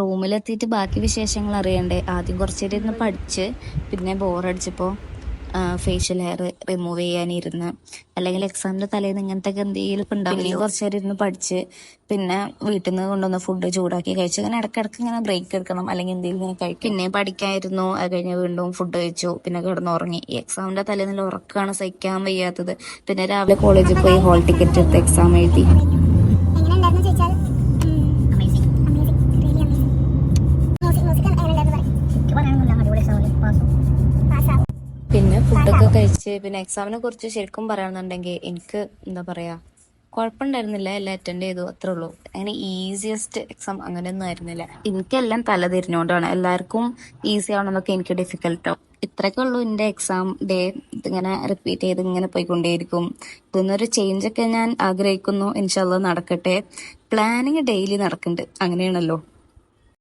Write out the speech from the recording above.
റൂമിലെത്തിയിട്ട് ബാക്കി വിശേഷങ്ങൾ അറിയണ്ടേ. ആദ്യം കുറച്ച് നേരം ഇരുന്ന് പഠിച്ച്, പിന്നെ ബോറടിച്ചപ്പോൾ ഫേഷ്യൽ ഹെയർ റിമൂവ് ചെയ്യാനിരുന്ന്, അല്ലെങ്കിൽ എക്സാമിന്റെ തലേന്ന് ഇങ്ങനത്തെ എന്തെങ്കിലും ഇപ്പം ഉണ്ടാവും. പിന്നെ കുറച്ച് നേരം ഇരുന്ന് പഠിച്ച്, പിന്നെ വീട്ടിൽ നിന്ന് കൊണ്ടുവന്ന ഫുഡ് ചൂടാക്കി കഴിച്ചു. അങ്ങനെ ഇടയ്ക്കിടയ്ക്ക് ഇങ്ങനെ ബ്രേക്ക് എടുക്കണം, അല്ലെങ്കിൽ എന്തെങ്കിലും ഇങ്ങനെ കഴിക്കും. പിന്നെ പഠിക്കായിരുന്നു. അത് കഴിഞ്ഞ് വീണ്ടും ഫുഡ് കഴിച്ചു, പിന്നെ കിടന്നുറങ്ങി. ഈ എക്സാമിന്റെ തലേന്നുള്ള ഉറക്കമാണ് സഹിക്കാൻ വയ്യാത്തത്. പിന്നെ രാവിലെ കോളേജിൽ പോയി ഹോൾ ടിക്കറ്റ് എടുത്ത് എക്സാം എഴുതി. പിന്നെ ഫുഡൊക്കെ കഴിച്ച്, പിന്നെ എക്സാമിനെ കുറിച്ച് ശരിക്കും പറയുകയാണെന്നുണ്ടെങ്കിൽ എനിക്ക് എന്താ പറയാ, കുഴപ്പമുണ്ടായിരുന്നില്ല. എല്ലാം അറ്റൻഡ് ചെയ്തു, അത്രേ ഉള്ളൂ. അങ്ങനെ ഈസിയസ്റ്റ് എക്സാം അങ്ങനെയൊന്നും ആയിരുന്നില്ല. എനിക്കെല്ലാം തല തിരിഞ്ഞുകൊണ്ടാണ്. എല്ലാവർക്കും ഈസി ആവണമെന്നൊക്കെ എനിക്ക് ഡിഫിക്കൽട്ടോ. ഇത്രയൊക്കെ ഉള്ളൂ എൻ്റെ എക്സാം ഡേ. ഇതിങ്ങനെ റിപ്പീറ്റ് ചെയ്ത് ഇങ്ങനെ പോയിക്കൊണ്ടേയിരിക്കും. ഇതൊന്നൊരു ചേഞ്ച് ഒക്കെ ഞാൻ ആഗ്രഹിക്കുന്നു. ഇൻഷാല്ലാ നടക്കട്ടെ. പ്ലാനിങ് ഡെയിലി നടക്കുന്നുണ്ട്, അങ്ങനെയാണല്ലോ.